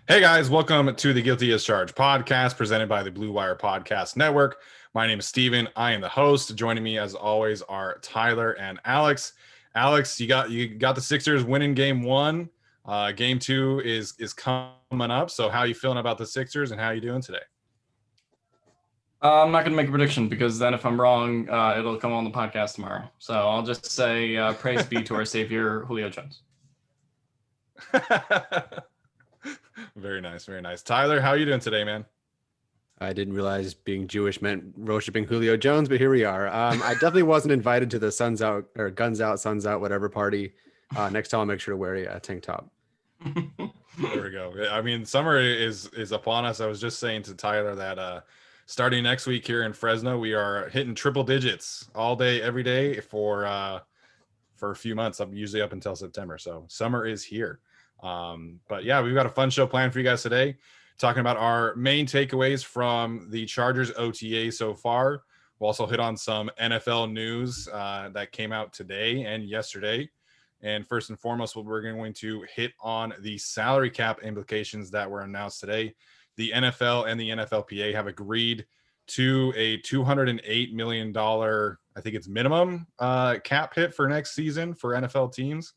Hey guys, welcome to the Guilty as Charged podcast presented by the Blue Wire Podcast Network. My name is Steven. I am the host. Joining me as always are Tyler and Alex. Alex, you got the Sixers winning game one. Game two is coming up. So how are you feeling about the Sixers and how are you doing today? I'm not going to make a prediction because then if I'm wrong, it'll come on the podcast tomorrow. So I'll just say praise be to our savior, Julio Jones. Very nice, very nice. Tyler, how are you doing today, man? I didn't realize being Jewish meant worshiping Julio Jones, but here we are. I definitely wasn't invited to the Suns Out or Guns Out, Suns Out, whatever party. Next time I'll make sure to wear a tank top. There we go. I mean, summer is upon us. I was just saying to Tyler that starting next week here in Fresno, we are hitting triple digits all day, every day for a few months. I'm usually up until September. So summer is here. But yeah, we've got a fun show planned for you guys today, talking about our main takeaways from the Chargers OTA so far. We'll also hit on some NFL news that came out today and yesterday. And first and foremost, we're going to hit on the salary cap implications that were announced today. The NFL and the NFLPA have agreed to a $208 million, I think it's minimum cap hit for next season for NFL teams.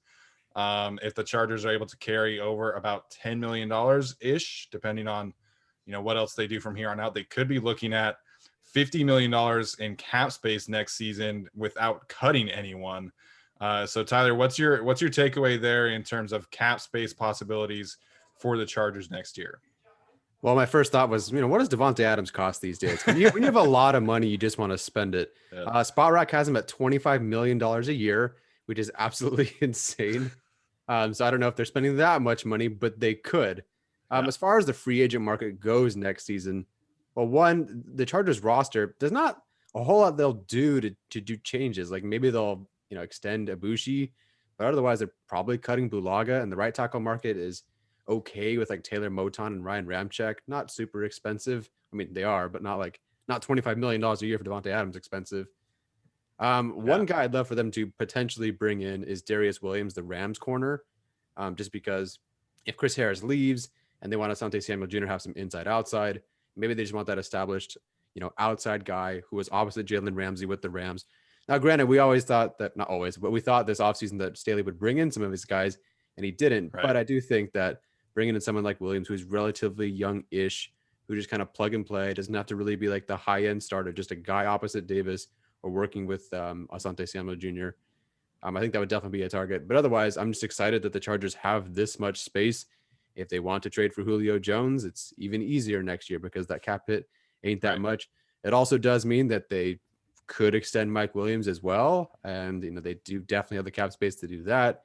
If the Chargers are able to carry over about $10 million ish, depending on, what else they do from here on out, they could be looking at $50 million in cap space next season without cutting anyone. So Tyler, what's your takeaway there in terms of cap space possibilities for the Chargers next year? Well, my first thought was, what does Devontae Adams cost these days? When you have a lot of money, you just want to spend it. Yeah. Spot Rack has him at $25 million a year, which is absolutely insane. So I don't know if they're spending that much money, but they could. As far as the free agent market goes next season, well, one, the Chargers roster, there's not a whole lot they'll do to do changes. Like maybe they'll, extend Ibushi, but otherwise they're probably cutting Bulaga, and the right tackle market is okay with like Taylor Moton and Ryan Ramczyk. Not super expensive. I mean, they are, but not $25 million a year for Devontae Adams expensive. One guy I'd love for them to potentially bring in is Darius Williams, the Rams corner, just because if Chris Harris leaves and they want Asante Samuel Jr. have some inside outside, maybe they just want that established, outside guy who was opposite Jalen Ramsey with the Rams. Now, granted, we always thought that, not always, but we thought this offseason that Staley would bring in some of his guys, and he didn't. Right. But I do think that bringing in someone like Williams, who's relatively young-ish, who just kind of plug and play, doesn't have to really be like the high-end starter, just a guy opposite Davis or working with Asante Samuel Jr. I think that would definitely be a target. But otherwise, I'm just excited that the Chargers have this much space. If they want to trade for Julio Jones, it's even easier next year because that cap hit ain't that much. It also does mean that they could extend Mike Williams as well. And, they do definitely have the cap space to do that.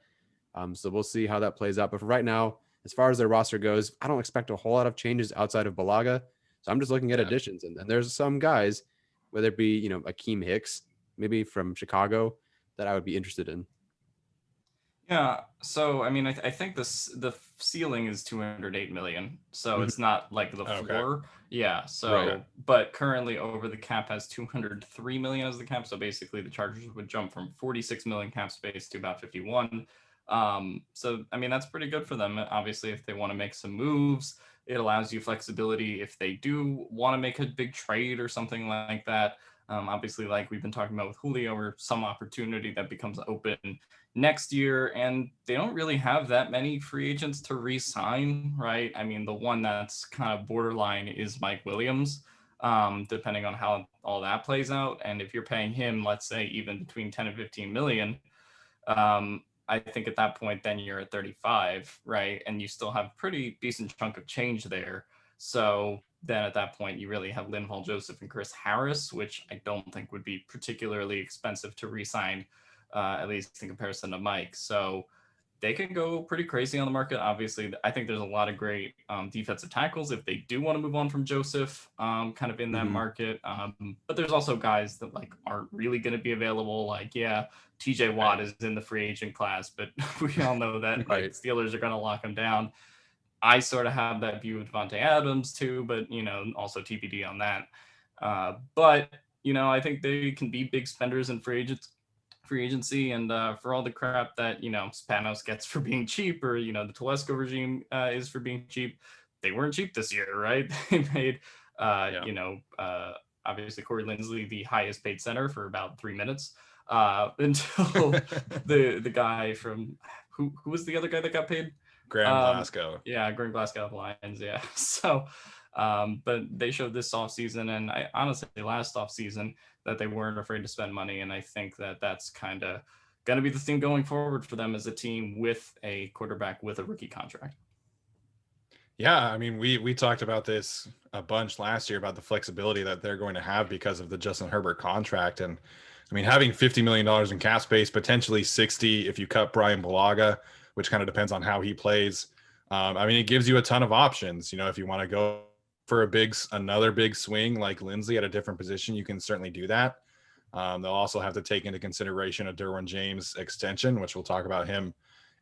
So we'll see how that plays out. But for right now, as far as their roster goes, I don't expect a whole lot of changes outside of Bulaga. So I'm just looking at additions. And there's some guys, whether it be, Akeem Hicks, maybe from Chicago, that I would be interested in. Yeah. So, I mean, I think the ceiling is 208 million. So it's not like the floor. Yeah. So, but currently over the cap has 203 million as the cap. So basically the Chargers would jump from 46 million cap space to about 51. So, I mean, that's pretty good for them. Obviously, if they want to make some moves, it allows you flexibility if they do want to make a big trade or something like that. Obviously, like we've been talking about with Julio, or some opportunity that becomes open next year, and they don't really have that many free agents to re-sign, right? I mean, the one that's kind of borderline is Mike Williams, depending on how all that plays out. And if you're paying him, let's say, even between 10 and 15 million, I think at that point, then you're at 35, right? And you still have a pretty decent chunk of change there. So then at that point, you really have Linval Joseph and Chris Harris, which I don't think would be particularly expensive to re-sign, at least in comparison to Mike. So they can go pretty crazy on the market. Obviously, I think there's a lot of great defensive tackles if they do want to move on from Joseph, kind of in that market. But there's also guys that like aren't really going to be available. Like, TJ Watt is in the free agent class, but we all know that like Steelers are going to lock him down. I sort of have that view of Devontae Adams too, but also TBD on that. But I think they can be big spenders in free agency, and for all the crap that Spanos gets for being cheap, or the Telesco regime is for being cheap, they weren't cheap this year, right? They paid, obviously Corey Linsley the highest paid center for about 3 minutes until the guy from who was the other guy that got paid? Graham Glasgow. Yeah, Graham Glasgow of Lions. Yeah. So, but they showed this offseason, and I honestly last offseason that they weren't afraid to spend money, and I think that that's kind of going to be the theme going forward for them as a team with a quarterback with a rookie contract. Yeah, I mean, we talked about this a bunch last year about the flexibility that they're going to have because of the Justin Herbert contract. And I mean, having $50 million in cap space, potentially 60 if you cut Brian Bulaga, which kind of depends on how he plays. I mean, it gives you a ton of options. You know, if you want to go for another big swing like Lindsey at a different position, you can certainly do that. They'll also have to take into consideration a Derwin James extension, which we'll talk about him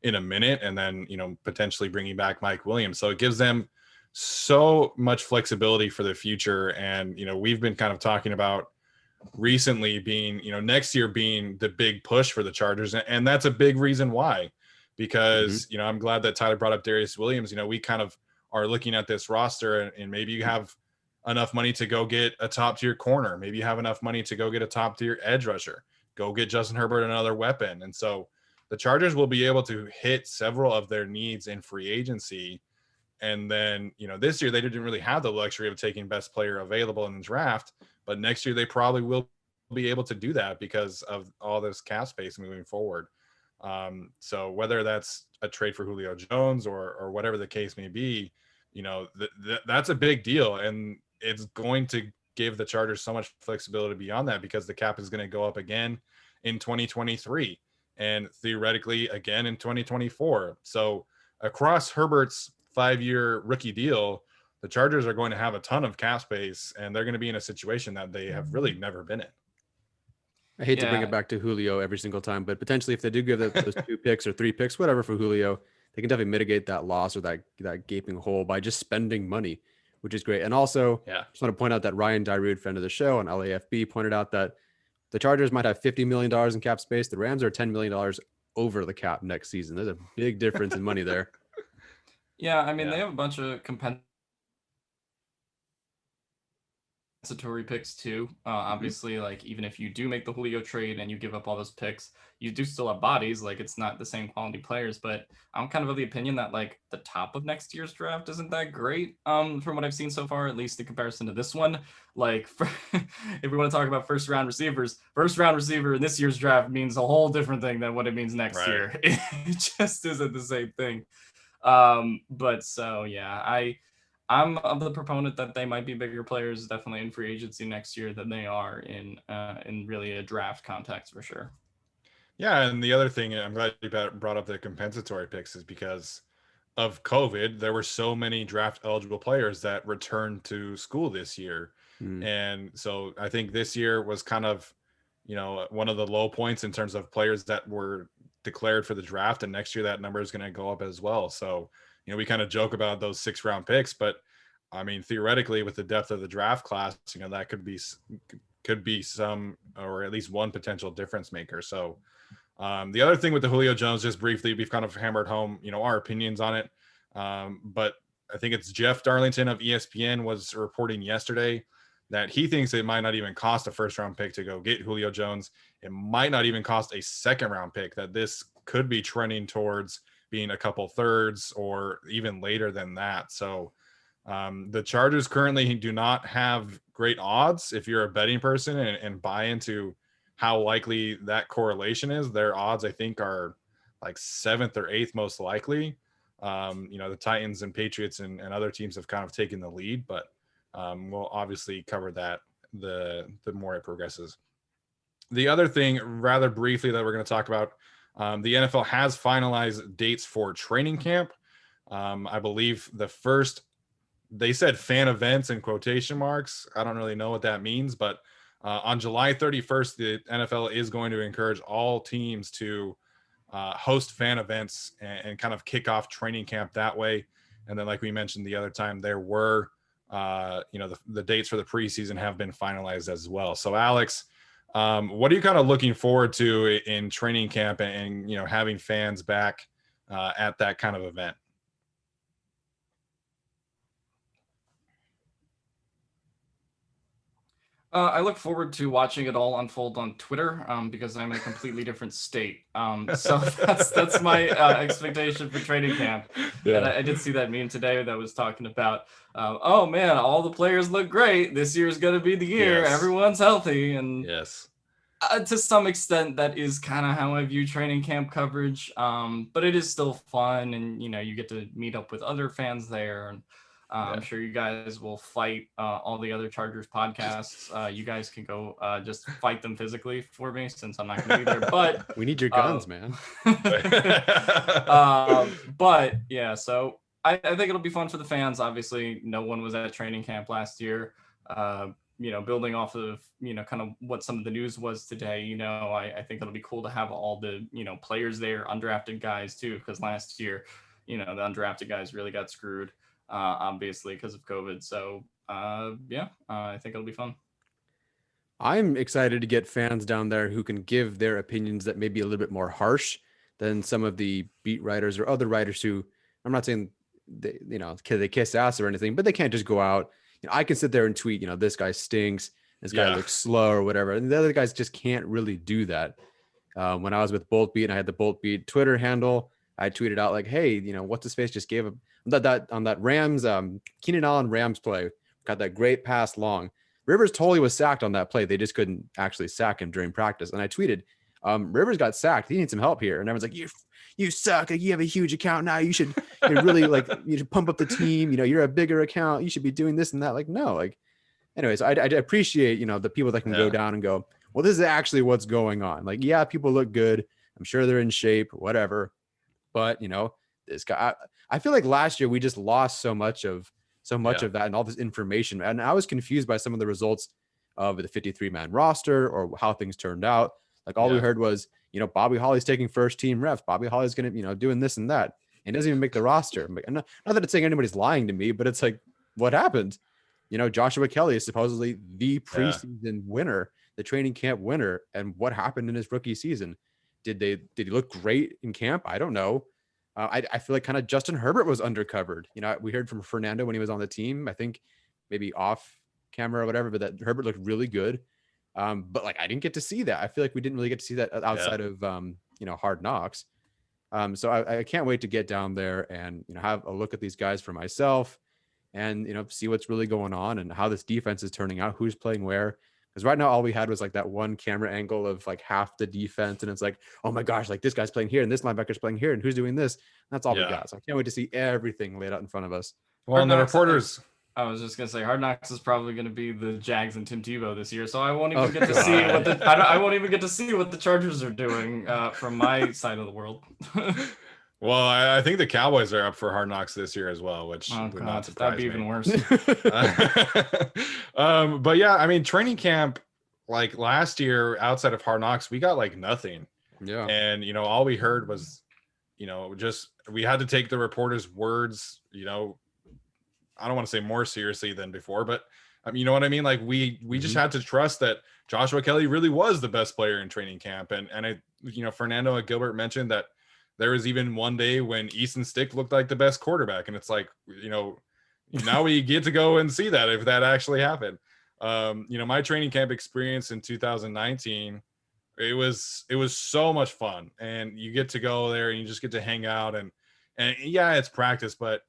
in a minute, and then, you know, potentially bringing back Mike Williams. So it gives them so much flexibility for the future. And, you know, we've been kind of talking about recently being, you know, next year being the big push for the Chargers. And that's a big reason why, because, you know, I'm glad that Tyler brought up Darius Williams. You know, we kind of are looking at this roster and maybe you have enough money to go get a top tier corner. Maybe you have enough money to go get a top tier edge rusher, go get Justin Herbert another weapon. And so the Chargers will be able to hit several of their needs in free agency. And then, you know, this year they didn't really have the luxury of taking best player available in the draft, but next year they probably will be able to do that because of all this cap space moving forward. So whether that's a trade for Julio Jones or whatever the case may be, you know, that's a big deal. And it's going to give the Chargers so much flexibility beyond that because the cap is going to go up again in 2023. And theoretically again in 2024. So across Herbert's 5-year rookie deal, the Chargers are going to have a ton of cap space and they're going to be in a situation that they have really never been in. I hate to bring it back to Julio every single time, but potentially if they do give those 2 picks or 3 picks, whatever for Julio, they can definitely mitigate that loss or that gaping hole by just spending money, which is great. And also, just want to point out that Ryan Dyrud, friend of the show on LAFB, pointed out that the Chargers might have $50 million in cap space. The Rams are $10 million over the cap next season. There's a big difference in money there. Yeah, I mean, they have a bunch of compensatory picks too. Obviously, like even if you do make the Julio trade and you give up all those picks, you do still have bodies. Like it's not the same quality players, but I'm kind of the opinion that like the top of next year's draft isn't that great. From what I've seen so far, at least in comparison to this one. Like if we want to talk about first round receiver in this year's draft means a whole different thing than what it means next year. It just isn't the same thing. But so yeah, I'm of the proponent that they might be bigger players, definitely in free agency next year than they are in really a draft context for sure. Yeah, and the other thing, I'm glad you brought up the compensatory picks, is because of COVID, there were so many draft eligible players that returned to school this year. And so I think this year was kind of, you know, one of the low points in terms of players that were declared for the draft. And next year that number is going to go up as well. So, you know, we kind of joke about those 6-round picks, but I mean, theoretically with the depth of the draft class, you know, that could be some, or at least one potential difference maker. So the other thing with the Julio Jones, just briefly, we've kind of hammered home, you know, our opinions on it. But I think it's Jeff Darlington of ESPN was reporting yesterday that he thinks it might not even cost a 1st-round pick to go get Julio Jones. It might not even cost a 2nd-round pick, that this could be trending towards being a couple 3rds or even later than that. So the Chargers currently do not have great odds. If you're a betting person and buy into how likely that correlation is, their odds, I think, are like 7th or 8th most likely. You know, the Titans and Patriots and other teams have kind of taken the lead, but we'll obviously cover that the more it progresses. The other thing, rather briefly, that we're going to talk about, the NFL has finalized dates for training camp. I believe they said fan events in quotation marks. I don't really know what that means, but on July 31st, the NFL is going to encourage all teams to host fan events and kind of kick off training camp that way. And then, like we mentioned the other time, there were you know, the dates for the preseason have been finalized as well. So Alex, what are you kind of looking forward to in training camp and you know, having fans back at that kind of event? I look forward to watching it all unfold on Twitter because I'm in a completely different state. So that's my expectation for training camp. Yeah. And I did see that meme today that was talking about, oh man, all the players look great. This year's going to be the year. Yes. Everyone's healthy. And Yes. to some extent, that is kind of how I view training camp coverage. But it is still fun, and you get to meet up with other fans there. And I'm sure you guys will fight all the other Chargers podcasts. You guys can go just fight them physically for me since I'm not going to be there. But we need your guns, man. But yeah, so I think it'll be fun for the fans. Obviously, no one was at training camp last year. Building off of, kind of what some of the news was today, I think it'll be cool to have all the, players there, undrafted guys too, because last year, the undrafted guys really got screwed, obviously, because of COVID. So, I think it'll be fun. I'm excited to get fans down there who can give their opinions that may be a little bit more harsh than some of the beat writers or other writers who, I'm not saying they kiss ass or anything, but they can't just go out. I can sit there and tweet, this guy stinks, this guy looks slow or whatever. And the other guys just can't really do that. When I was with Bolt Beat and I had the Bolt Beat Twitter handle, I tweeted out like, hey, what's his face just gave him on that Rams, Keenan Allen Rams play, got that great pass long. Rivers totally was sacked on that play. They just couldn't actually sack him during practice. And I tweeted, Rivers got sacked. He needs some help here. And everyone's like, you suck. Like, you have a huge account now. You should really you should pump up the team. You're a bigger account. You should be doing this and that. Like, no, anyways, I appreciate, the people that can go down and go, well, this is actually what's going on. Like, yeah, people look good. I'm sure they're in shape, whatever. But, this guy, I feel like last year we just lost so much of that and all this information. And I was confused by some of the results of the 53-man roster or how things turned out. Like all we heard was, Bobby Holly's taking first team reps. Bobby Holly's going to, doing this and that. And doesn't even make the roster. Not that it's saying anybody's lying to me, but it's like, what happened? Joshua Kelly is supposedly the preseason winner, the training camp winner. And what happened in his rookie season? Did he look great in camp? I don't know. I feel like kind of Justin Herbert was undercovered. We heard from Fernando when he was on the team, I think maybe off camera or whatever, but that Herbert looked really good. But like, I didn't get to see that. I feel like we didn't really get to see that outside of, Hard Knocks. So I can't wait to get down there and, have a look at these guys for myself and, see what's really going on and how this defense is turning out, who's playing where. Because right now, all we had was like that one camera angle of like half the defense. And it's like, oh my gosh, like this guy's playing here and this linebacker's playing here and who's doing this. And that's all we got. So I can't wait to see everything laid out in front of us. Well, and the reporters. I was just gonna say, Hard Knocks is probably gonna be the Jags and Tim Tebow this year, so I won't even get to see what I won't even get to see what the Chargers are doing from my side of the world. Well, I think the Cowboys are up for Hard Knocks this year as well, which would not surprise me. That'd be even worse. But yeah, I mean, training camp, like last year, outside of Hard Knocks, we got like nothing. Yeah. And, all we heard was, just we had to take the reporters' words, I don't want to say more seriously than before, but you know what I mean? Like we just had to trust that Joshua Kelly really was the best player in training camp. And Fernando and Gilbert mentioned that there was even one day when Easton Stick looked like the best quarterback. And it's like, now we get to go and see that if that actually happened. My training camp experience in 2019, it was so much fun. And you get to go there and you just get to hang out and yeah, it's practice, but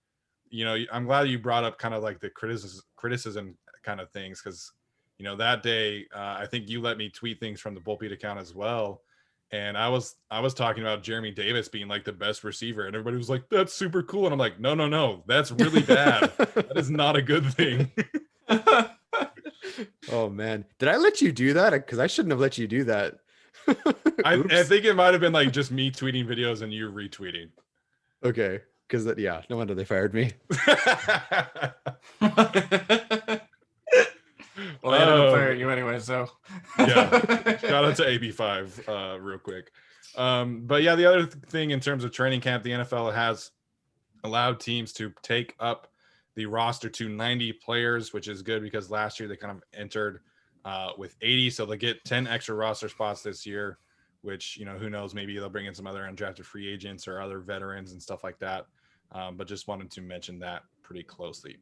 I'm glad you brought up kind of like the criticism kind of things. Cause that day, I think you let me tweet things from the Bullbeat account as well. And I was talking about Jeremy Davis being like the best receiver, and everybody was like, "That's super cool." And I'm like, "No, that's really bad. That is not a good thing." Oh man, did I let you do that? Because I shouldn't have let you do that. I think it might have been like just me tweeting videos and you retweeting. Okay, because no wonder they fired me. Well, they ended up firing you anyway, so yeah. Shout out to AB5 real quick. But yeah, the other thing in terms of training camp, the NFL has allowed teams to take up the roster to 90 players, which is good because last year they kind of entered with 80, so they get 10 extra roster spots this year, which who knows, maybe they'll bring in some other undrafted free agents or other veterans and stuff like that. But just wanted to mention that pretty closely.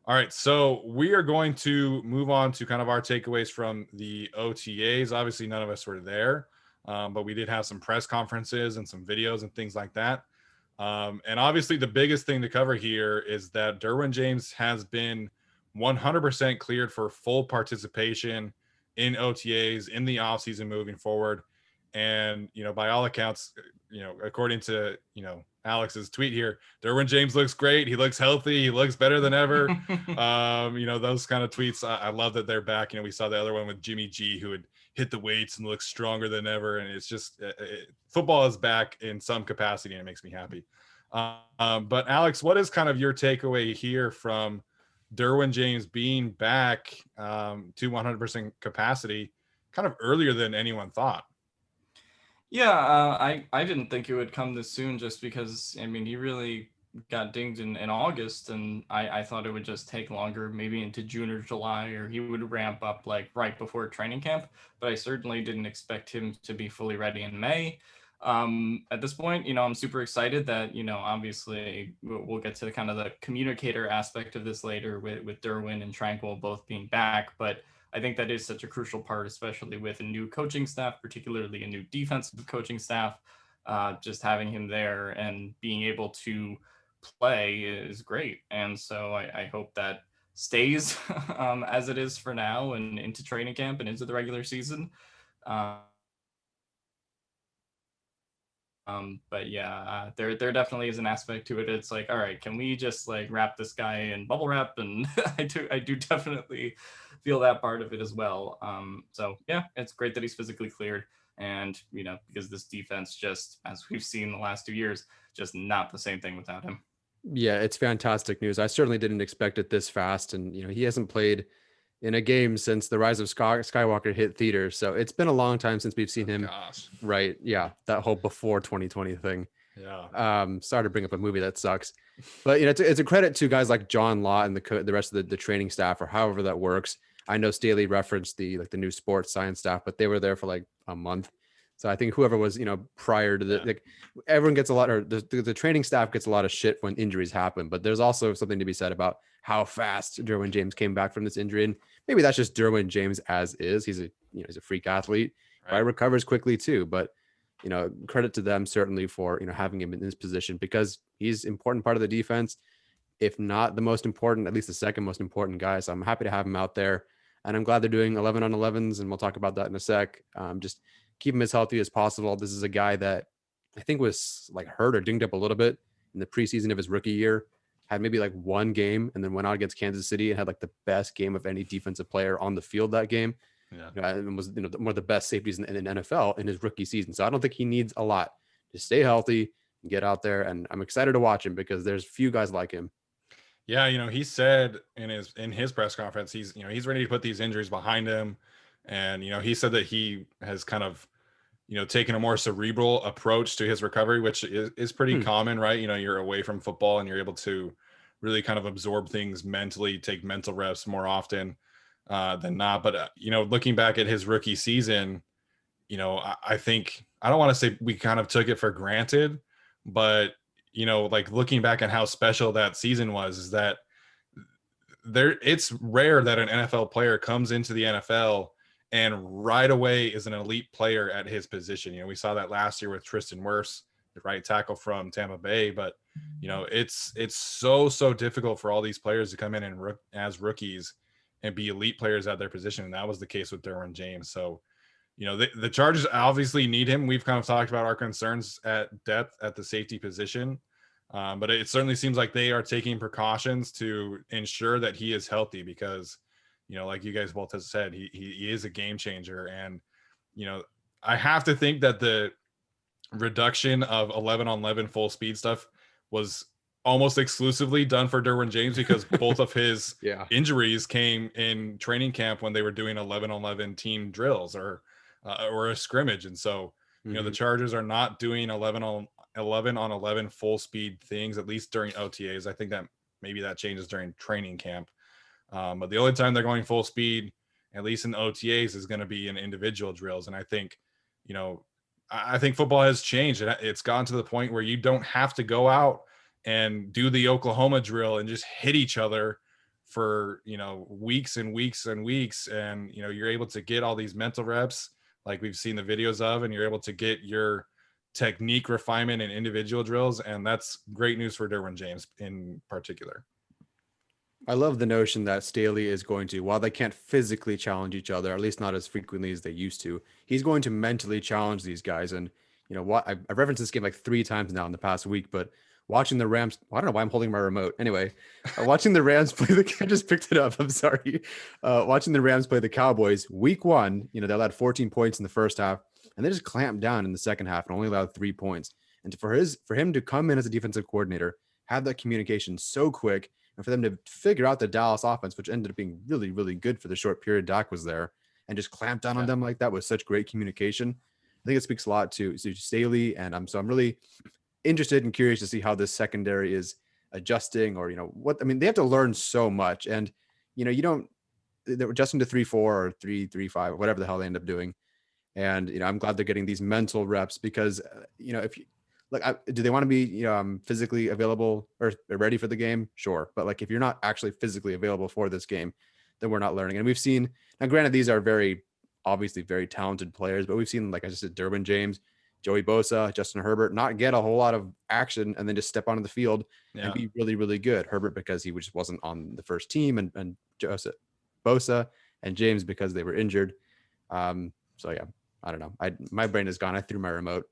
All right, so we are going to move on to kind of our takeaways from the OTAs. Obviously, none of us were there, but we did have some press conferences and some videos and things like that. And obviously, the biggest thing to cover here is that Derwin James has been 100% cleared for full participation in OTAs in the offseason moving forward. And, by all accounts, according to, Alex's tweet here, Derwin James looks great. He looks healthy. He looks better than ever. Those kind of tweets. I love that they're back. We saw the other one with Jimmy G, who would hit the weights and look stronger than ever. And it's just football is back in some capacity, and it makes me happy. But Alex, what is kind of your takeaway here from Derwin James being back to 100% capacity kind of earlier than anyone thought? Yeah, I didn't think it would come this soon, just because, he really got dinged in August, and I thought it would just take longer, maybe into June or July, or he would ramp up like right before training camp. But I certainly didn't expect him to be fully ready in May. At this point, I'm super excited that, obviously we'll get to kind of the communicator aspect of this later with Derwin and Tranquil both being back, but I think that is such a crucial part, especially with a new coaching staff, particularly a new defensive coaching staff. Just having him there and being able to play is great. And so I hope that stays as it is for now and into training camp and into the regular season. But yeah, there definitely is an aspect to it. It's like, all right, can we just like wrap this guy in bubble wrap? And I do definitely feel that part of it as well. So yeah, it's great that he's physically cleared, and because this defense, just as we've seen the last 2 years, just not the same thing without him. Yeah, it's fantastic news. I certainly didn't expect it this fast, and he hasn't played in a game since the Rise of Skywalker hit theaters. So it's been a long time since we've seen him. Gosh. Right. Yeah. That whole before 2020 thing. Yeah. Sorry to bring up a movie that sucks, but it's a credit to guys like John Law and the rest of the training staff, or however that works. I know Staley referenced the new sports science staff, but they were there for like a month. So I think whoever was, prior to like everyone gets a lot, or the training staff gets a lot of shit when injuries happen, but there's also something to be said about how fast Derwin James came back from this injury. And maybe that's just Derwin James as is. He's a freak athlete. Right. Probably recovers quickly too, but credit to them certainly for, having him in this position, because he's an important part of the defense, if not the most important, at least the second most important guy. So I'm happy to have him out there, and I'm glad they're doing 11 on 11s, and we'll talk about that in a sec. Just keep him as healthy as possible. This is a guy that I think was like hurt or dinged up a little bit in the preseason of his rookie year, had maybe like one game, and then went out against Kansas City and had like the best game of any defensive player on the field that game. Yeah. And was one of the best safeties in NFL in his rookie season. So I don't think he needs a lot to stay healthy and get out there. And I'm excited to watch him because there's few guys like him. Yeah, he said in his press conference, he's ready to put these injuries behind him. And he said that he has kind of taken a more cerebral approach to his recovery, which is pretty common, right? You're away from football and you're able to really kind of absorb things mentally, take mental reps more often than not. But looking back at his rookie season, I think, I don't want to say we kind of took it for granted, but like looking back at how special that season was, is that it's rare that an NFL player comes into the NFL and right away is an elite player at his position. We saw that last year with Tristan Wirfs, the right tackle from Tampa Bay. But it's so difficult for all these players to come in and as rookies and be elite players at their position, and that was the case with Derwin James. So the Chargers obviously need him. We've kind of talked about our concerns at depth at the safety position, but it certainly seems like they are taking precautions to ensure that he is healthy, because like you guys both have said, he is a game changer. And I have to think that the reduction of 11 on 11 full speed stuff was almost exclusively done for Derwin James, because both of his injuries came in training camp when they were doing 11 on 11 team drills or a scrimmage. And so the Chargers are not doing 11 on 11 full speed things, at least during OTAs. I think that maybe that changes during training camp. But the only time they're going full speed, at least in OTAs, is going to be in individual drills. And I think, I think football has changed. It's gotten to the point where you don't have to go out and do the Oklahoma drill and just hit each other for, weeks and weeks and weeks. And, you're able to get all these mental reps like we've seen the videos of, and you're able to get your technique refinement and individual drills. And that's great news for Derwin James in particular. I love the notion that Staley is going to, while they can't physically challenge each other, at least not as frequently as they used to, he's going to mentally challenge these guys. And what I've referenced this game like 3 times now in the past week, but watching the Rams, I don't know why I'm holding my remote. Anyway, watching the Rams play I just picked it up. I'm sorry. Watching the Rams play the Cowboys week 1, they allowed 14 points in the first half, and they just clamped down in the second half and only allowed 3 points. And for him to come in as a defensive coordinator, have that communication so quick, and for them to figure out the Dallas offense, which ended up being really, really good for the short period Dak was there, and just clamp down on them like that with such great communication, I think it speaks a lot to Staley. And I'm really interested and curious to see how this secondary is adjusting, or they have to learn so much. And they're adjusting to 3-4 or 3-3-5 or whatever the hell they end up doing. And I'm glad they're getting these mental reps, because if you do they want to be physically available or ready for the game? Sure. But if you're not actually physically available for this game, then we're not learning. And we've seen, now granted, these are obviously very talented players, but we've seen, like I just said, Derwin James, Joey Bosa, Justin Herbert not get a whole lot of action and then just step onto the field and be really, really good. Herbert because he just wasn't on the first team, and Bosa and James because they were injured. So yeah, I don't know. My brain is gone. I threw my remote.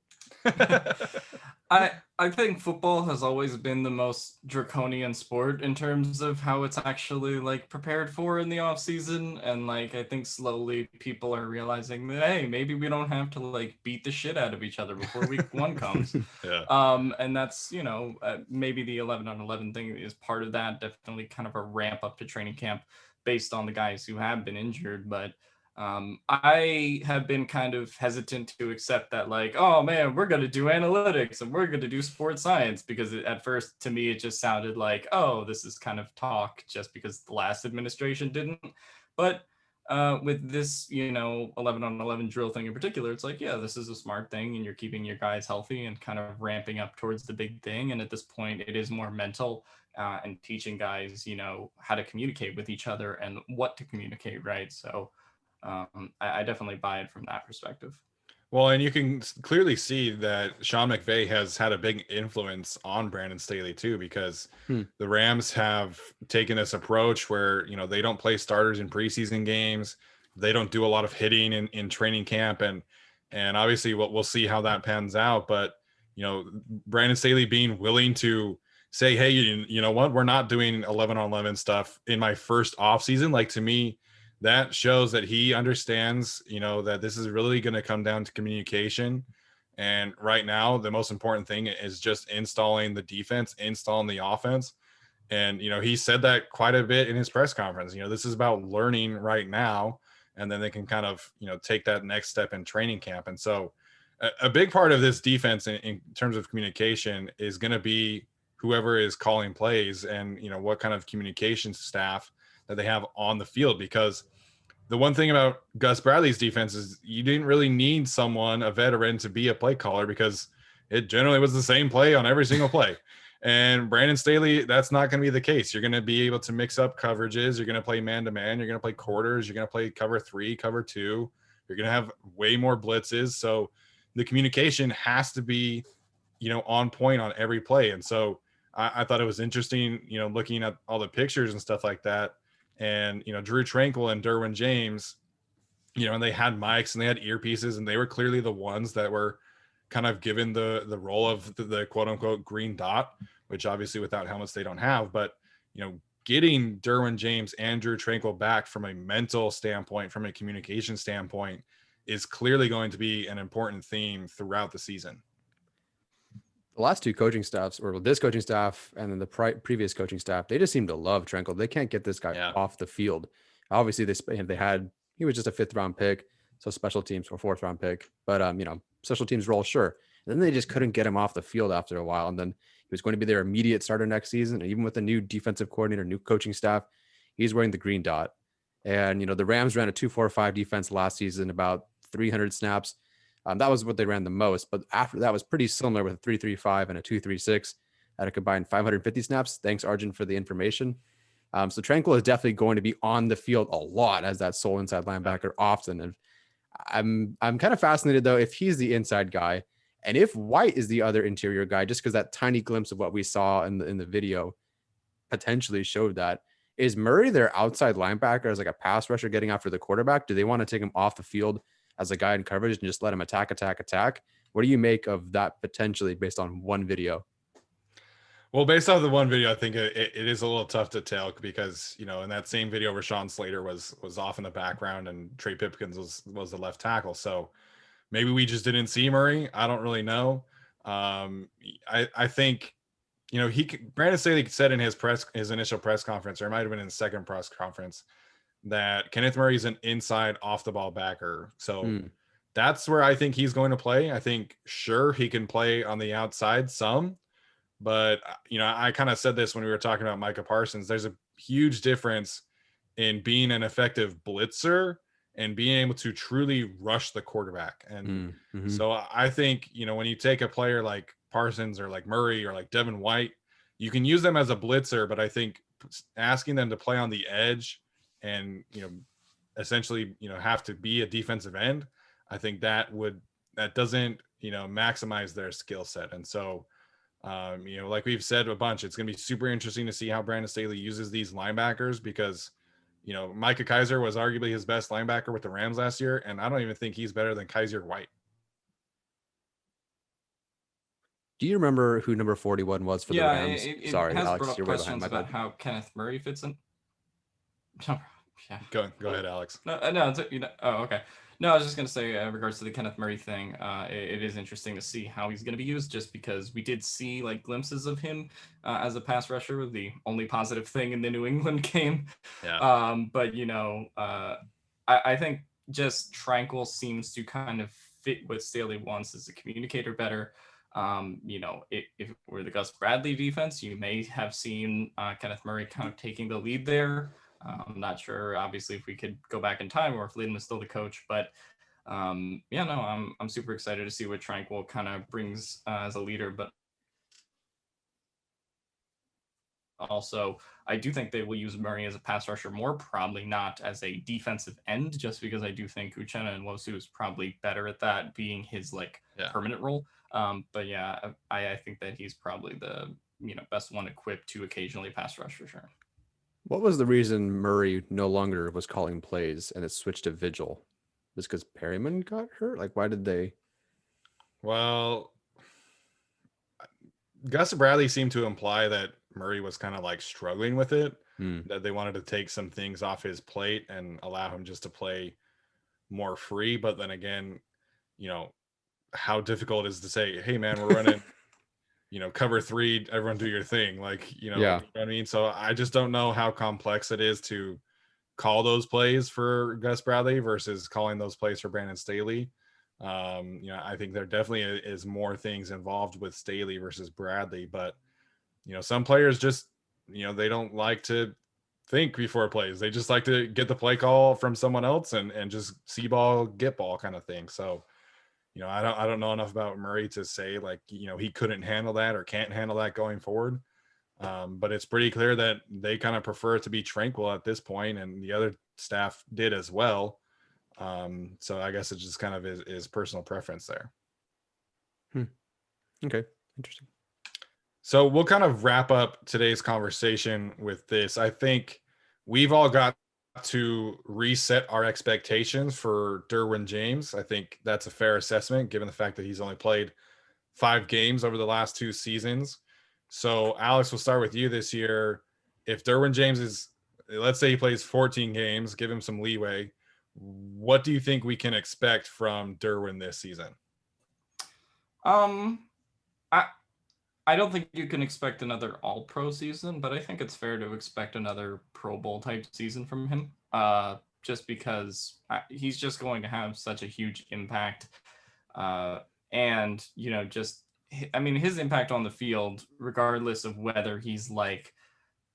I think football has always been the most draconian sport in terms of how it's actually prepared for in the off season. And I think slowly people are realizing that, hey, maybe we don't have to beat the shit out of each other before week 1 comes. And that's, maybe the 11-on-11 thing is part of that. Definitely kind of a ramp up to training camp based on the guys who have been injured. But I have been kind of hesitant to accept that, oh man, we're going to do analytics and we're going to do sports science, because at first to me it just sounded like, oh, this is kind of talk just because the last administration didn't. But with this 11-on-11 drill thing in particular, it's this is a smart thing, and you're keeping your guys healthy and kind of ramping up towards the big thing. And at this point it is more mental, and teaching guys how to communicate with each other and what to communicate, right? So I definitely buy it from that perspective. Well, and you can clearly see that Sean McVay has had a big influence on Brandon Staley too, because the Rams have taken this approach where, they don't play starters in preseason games. They don't do a lot of hitting in training camp. And obviously we'll see how that pans out. But, Brandon Staley being willing to say, hey, you know what, we're not doing 11-on-11 stuff in my first off season. To me, that shows that he understands, that this is really going to come down to communication. And right now, the most important thing is just installing the defense, installing the offense. And, he said that quite a bit in his press conference. This is about learning right now, and then they can kind of, take that next step in training camp. And so a big part of this defense in terms of communication is going to be whoever is calling plays and, what kind of communication staff that they have on the field. Because the one thing about Gus Bradley's defense is you didn't really need a veteran to be a play caller, because it generally was the same play on every single play. And Brandon Staley, that's not going to be the case. You're going to be able to mix up coverages. You're going to play man-to-man. You're going to play quarters. You're going to play cover 3, cover 2. You're going to have way more blitzes. So the communication has to be, on point on every play. And so I thought it was interesting, looking at all the pictures and stuff like that. And, Drew Tranquil and Derwin James, and they had mics and they had earpieces, and they were clearly the ones that were kind of given the role of the quote unquote green dot, which obviously without helmets they don't have. But, getting Derwin James and Drew Tranquil back from a mental standpoint, from a communication standpoint, is clearly going to be an important theme throughout the season. The last 2 coaching staffs, or this coaching staff and then the previous coaching staff, they just seem to love Tranquil. They can't get this guy off the field. Obviously, he was just a 5th round pick, so special teams or 4th round pick. But special teams role, sure. And then they just couldn't get him off the field after a while. And then he was going to be their immediate starter next season. And even with the new defensive coordinator, new coaching staff, he's wearing the green dot. And the Rams ran a 2-4-5 defense last season, about 300 snaps. That was what they ran the most, but after that was pretty similar with a 3-3-5 and a 2-3-6 at a combined 550 snaps. Thanks, Arjun, for the information. So Tranquil is definitely going to be on the field a lot as that sole inside linebacker often. And I'm kind of fascinated though if he's the inside guy and if White is the other interior guy, just because that tiny glimpse of what we saw in the video potentially showed that. Is Murray their outside linebacker as like a pass rusher getting after the quarterback? Do they want to take him off the field as a guy in coverage and just let him attack? What do you make of that potentially based on one video? Well, based off the one video, I think it is a little tough to tell because, you know, in that same video, Rashawn Slater was off in the background and Trey Pipkins was the left tackle. So maybe we just didn't see Murray. I don't really know. I think, you know, Brandon Staley said in his initial press conference, or it might have been in the second press conference, that Kenneth Murray is an inside off the ball backer. So that's where I think he's going to play. I think sure he can play on the outside some, but you know, I kind of said this when we were talking about Micah Parsons. There's a huge difference in being an effective blitzer and being able to truly rush the quarterback. And so I think, you know, when you take a player like Parsons or like Murray or like Devin White, you can use them as a blitzer, but I think asking them to play on the edge and, you know, essentially, you know, have to be a defensive end, I think that doesn't, you know, maximize their skill set. And so, you know, like we've said a bunch, it's going to be super interesting to see how Brandon Staley uses these linebackers because, you know, Micah Kaiser was arguably his best linebacker with the Rams last year, and I don't even think he's better than Kaiser White. Do you remember who number 41 was for the Rams? Sorry, has Alex, you're way behind. My bad. How Kenneth Murray fits in. Yeah. Go ahead, Alex. No, you know. Oh, okay. No, I was just going to say, in regards to the Kenneth Murray thing, it is interesting to see how he's going to be used, just because we did see like glimpses of him as a pass rusher, the only positive thing in the New England game. Yeah. But you know, I think just Tranquil seems to kind of fit what Staley wants as a communicator better. You know, if it were the Gus Bradley defense, you may have seen Kenneth Murray kind of taking the lead there. I'm not sure, obviously, if we could go back in time or if Lynn was still the coach, but yeah, no, I'm super excited to see what Tranquil kind of brings as a leader. But also, I do think they will use Murray as a pass rusher more, probably not as a defensive end, just because I do think Uchenna and Wosu is probably better at that, being his like permanent role. But yeah, I think that he's probably the, you know, best one equipped to occasionally pass rush for sure. What was the reason Murray no longer was calling plays and it switched to Vigil? Was because Perryman got hurt? Like, why did they? Well, Gus Bradley seemed to imply that Murray was kind of like struggling with it, that they wanted to take some things off his plate and allow him just to play more free. But then again, you know, how difficult it is to say, hey man, we're running you know, cover three, everyone do your thing. Like, you know, you know what I mean? So I just don't know how complex it is to call those plays for Gus Bradley versus calling those plays for Brandon Staley. You know, I think there definitely is more things involved with Staley versus Bradley, but you know, some players just, you know, they don't like to think before plays. They just like to get the play call from someone else and just see ball, get ball kind of thing. So, you know, I don't know enough about Murray to say like, you know, he couldn't handle that or can't handle that going forward. But it's pretty clear that they kind of prefer it to be Tranquil at this point, and the other staff did as well. So I guess it just kind of is personal preference there. Okay, interesting. So we'll kind of wrap up today's conversation with this. I think we've all got to reset our expectations for Derwin James. I think that's a fair assessment given the fact that he's only played 5 games over the last 2 seasons. So Alex, we'll start with you this year. If Derwin James is, let's say he plays 14 games, give him some leeway. What do you think we can expect from Derwin this season? I don't think you can expect another all-pro season, but I think it's fair to expect another Pro Bowl type season from him. Just because he's just going to have such a huge impact. And, you know, just, I mean, his impact on the field, regardless of whether he's like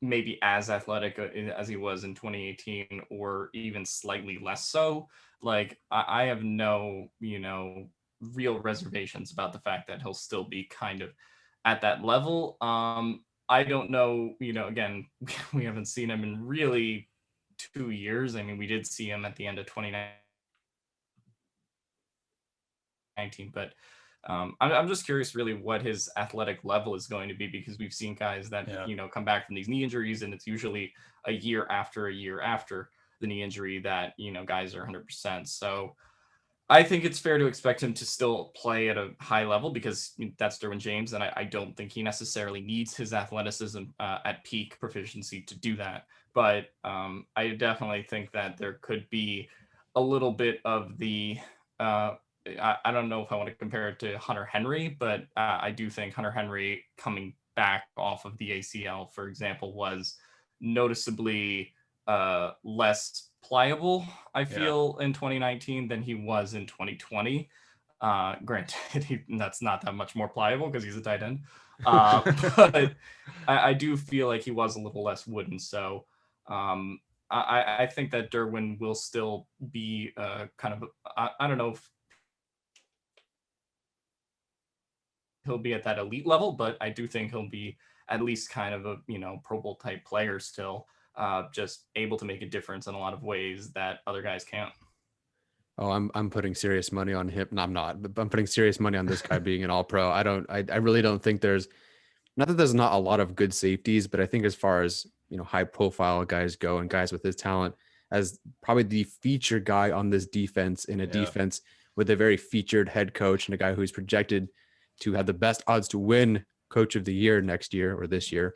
maybe as athletic as he was in 2018 or even slightly less so, like I have no, you know, real reservations about the fact that he'll still be kind of at that level. I don't know, again, we haven't seen him in really 2 years. I mean, we did see him at the end of 2019, but I'm just curious really what his athletic level is going to be, because we've seen guys that, come back from these knee injuries, and it's usually a year after the knee injury that, guys are 100%. So I think it's fair to expect him to still play at a high level, because that's Derwin James, and I don't think he necessarily needs his athleticism at peak proficiency to do that. But I definitely think that there could be a little bit of the I don't know if I want to compare it to Hunter Henry, but I do think Hunter Henry coming back off of the ACL, for example, was noticeably less pliable, I feel, in 2019 than he was in 2020. Granted, that's not that much more pliable because he's a tight end. But I do feel like he was a little less wooden. So I think that Derwin will still be kind of, I don't know if he'll be at that elite level, but I do think he'll be at least kind of a, Pro Bowl type player still, just able to make a difference in a lot of ways that other guys can't. Oh, I'm putting serious money on him. No, I'm not, but I'm putting serious money on this guy being an all pro. I really don't think not that there's not a lot of good safeties, but I think as far as, high profile guys go and guys with his talent, as probably the feature guy on this defense, in a defense with a very featured head coach and a guy who's projected to have the best odds to win coach of the year next year or this year,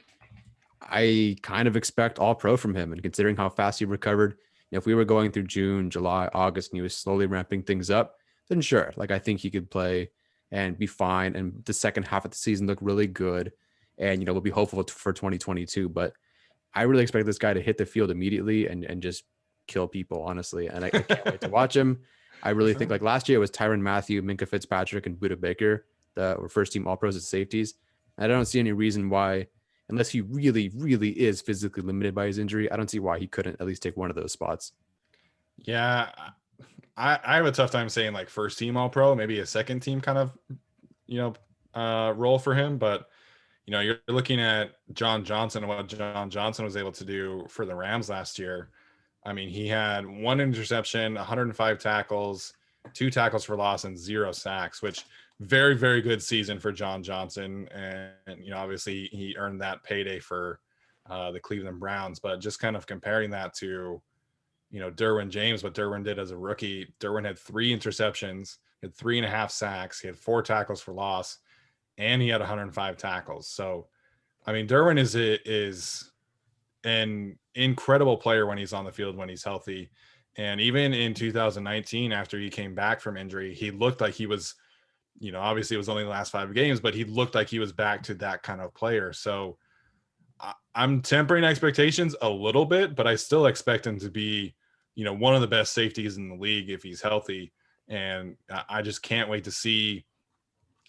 I kind of expect all pro from him. And considering how fast he recovered, if we were going through June, July, August, and he was slowly ramping things up, then sure, like I think he could play and be fine. And the second half of the season look really good. And, we'll be hopeful for 2022. But I really expect this guy to hit the field immediately and just kill people, honestly. And I can't wait to watch him. I really think like last year it was Tyrann Mathieu, Minkah Fitzpatrick, and Budda Baker, the first team all pros at safeties. I don't see any reason why, unless he really, really is physically limited by his injury, I don't see why he couldn't at least take one of those spots. Yeah, I have a tough time saying like first team all pro, maybe a second team kind of, role for him. But, you're looking at John Johnson and what John Johnson was able to do for the Rams last year. I mean, he had 1 interception, 105 tackles, 2 tackles for loss, and 0 sacks, which very, very good season for John Johnson. And obviously he earned that payday for the Cleveland Browns. But just kind of comparing that to, Derwin James, what Derwin did as a rookie. Derwin had 3 interceptions, had 3.5 sacks, he had 4 tackles for loss, and he had 105 tackles. So, I mean, Derwin is an incredible player when he's on the field, when he's healthy. And even in 2019, after he came back from injury, he looked like he was, obviously it was only the last 5 games, but he looked like he was back to that kind of player. So I'm tempering expectations a little bit, but I still expect him to be, one of the best safeties in the league if he's healthy. And I just can't wait to see,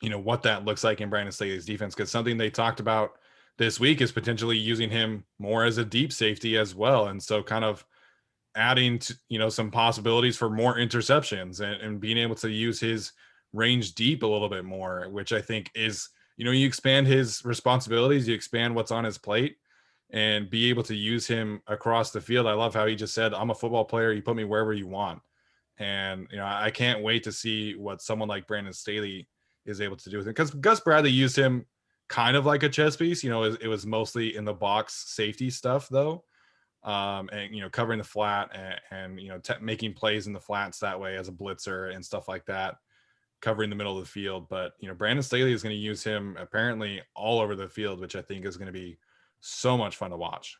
what that looks like in Brandon Staley's defense, because something they talked about this week is potentially using him more as a deep safety as well. And so kind of adding to, some possibilities for more interceptions and being able to use his range deep a little bit more, which I think is, you expand his responsibilities, you expand what's on his plate, and be able to use him across the field. I love how he just said, I'm a football player. You put me wherever you want. And, I can't wait to see what someone like Brandon Staley is able to do with him, because Gus Bradley used him kind of like a chess piece. It was mostly in the box safety stuff though. And, covering the flat and making plays in the flats that way as a blitzer and stuff like that, covering the middle of the field. But, Brandon Staley is going to use him apparently all over the field, which I think is going to be so much fun to watch.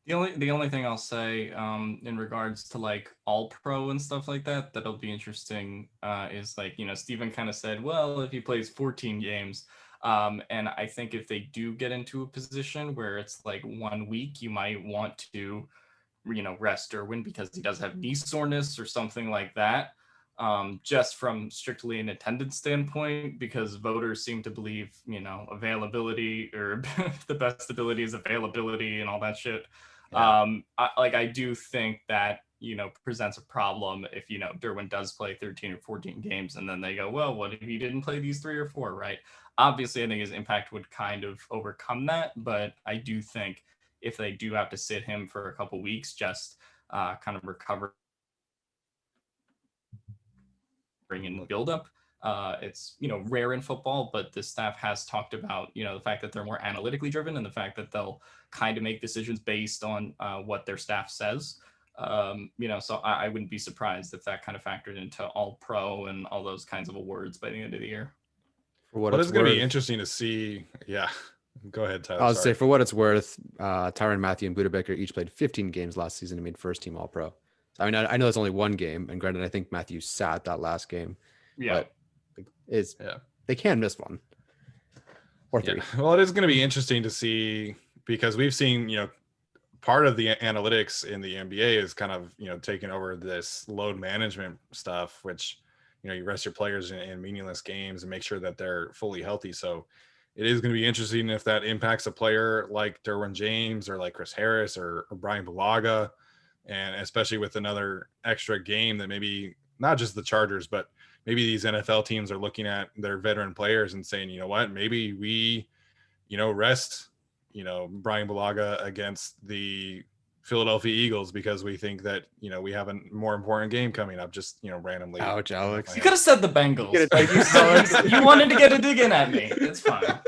The only thing I'll say in regards to like all pro and stuff like that, that'll be interesting is like, Steven kind of said, well, if he plays 14 games, and I think if they do get into a position where it's like 1 week, you might want to, rest Derwin because he does have knee soreness or something like that. Just from strictly an attendance standpoint, because voters seem to believe, availability, or the best ability is availability and all that shit. Yeah. I do think that presents a problem if, Derwin does play 13 or 14 games and then they go, well, what if he didn't play these 3 or 4, right? Obviously, I think his impact would kind of overcome that, but I do think if they do have to sit him for a couple weeks, just kind of recover and build up. It's rare in football, but the staff has talked about the fact that they're more analytically driven and the fact that they'll kind of make decisions based on what their staff says. So I wouldn't be surprised if that kind of factored into all pro and all those kinds of awards by the end of the year. For what it's going to be interesting to see. Yeah, go ahead, Tyler. I'll say for what it's worth, Tyrann Mathieu and Budda Baker each played 15 games last season and made first team all pro. So, I mean, I know it's only one game, and granted, I think Matthew sat that last game. Yeah, but they can miss one or 3. Yeah. Well, it is going to be interesting to see because we've seen, part of the analytics in the NBA is kind of, taking over this load management stuff, which, you rest your players in meaningless games and make sure that they're fully healthy. So it is going to be interesting if that impacts a player like Derwin James or like Chris Harris or Brian Bulaga, and especially with another extra game that maybe not just the Chargers, but maybe these NFL teams are looking at their veteran players and saying, you know what, maybe we, rest, Brian Bulaga against the Philadelphia Eagles because we think that, we have a more important game coming up, just, randomly. Ouch, Alex. You could have said the Bengals. You wanted to get a dig in at me. It's fine.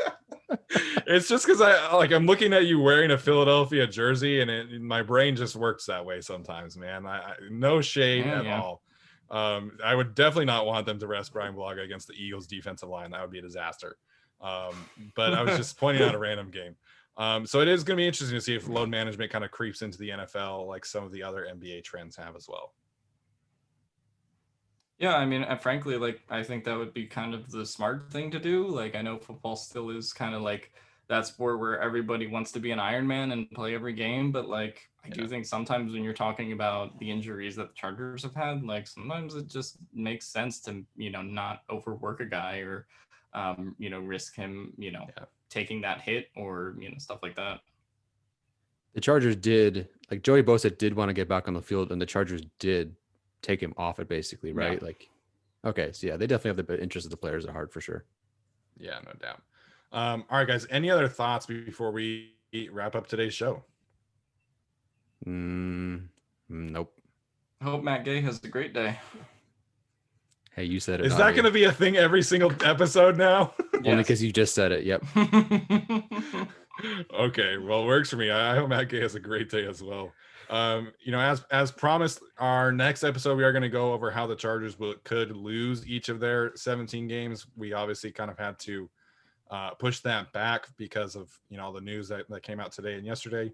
It's just because I'm looking at you wearing a Philadelphia jersey and my brain just works that way sometimes, man. I no shade at all. I would definitely not want them to rest Brian Bulaga against the Eagles defensive line. That would be a disaster. But I was just pointing out a random game. So it is going to be interesting to see if load management kind of creeps into the NFL like some of the other NBA trends have as well. Yeah, I mean, frankly, I think that would be kind of the smart thing to do. I know football still is kind of that sport where everybody wants to be an Iron Man and play every game. But I do think sometimes when you're talking about the injuries that the Chargers have had, sometimes it just makes sense to, not overwork a guy or, risk him, taking that hit or, stuff like that. The Chargers did, Joey Bosa did want to get back on the field, and the Chargers did take him off it basically, right? Yeah. Okay, so yeah, they definitely have the interest of the players at heart for sure. Yeah, no doubt. All right, guys, any other thoughts before we wrap up today's show? Nope. I hope Matt Gay has a great day. Hey, you said it. Is that going to be a thing every single episode now? Only because you just said it. Yep. Okay, well, it works for me. I hope Matt Gay has a great day as well. As promised, our next episode, we are going to go over how the Chargers could lose each of their 17 games. We obviously kind of had to push that back because of, the news that came out today and yesterday.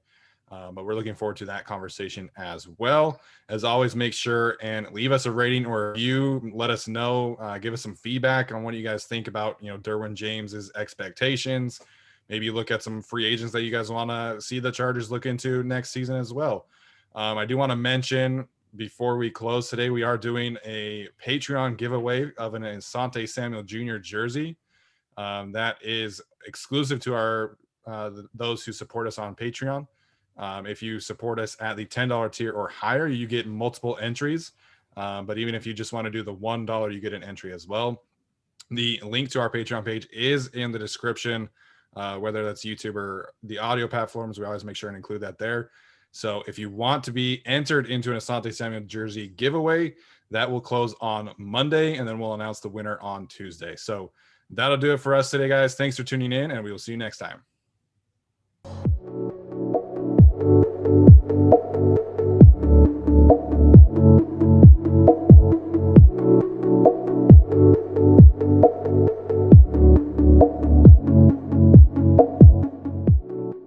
But we're looking forward to that conversation as well. As always, make sure and leave us a rating or review. Let us know, give us some feedback on what you guys think about, Derwin James's expectations. Maybe look at some free agents that you guys want to see the Chargers look into next season as well. I do want to mention before we close today, we are doing a Patreon giveaway of an Asante Samuel Jr. jersey. That is exclusive to our those who support us on Patreon. If you support us at the $10 tier or higher, you get multiple entries. But even if you just want to do the $1, you get an entry as well. The link to our Patreon page is in the description, whether that's YouTube or the audio platforms. We always make sure and include that there. So if you want to be entered into an Asante Samuel jersey giveaway, that will close on Monday, and then we'll announce the winner on Tuesday. So that'll do it for us today, guys. Thanks for tuning in, and we will see you next time.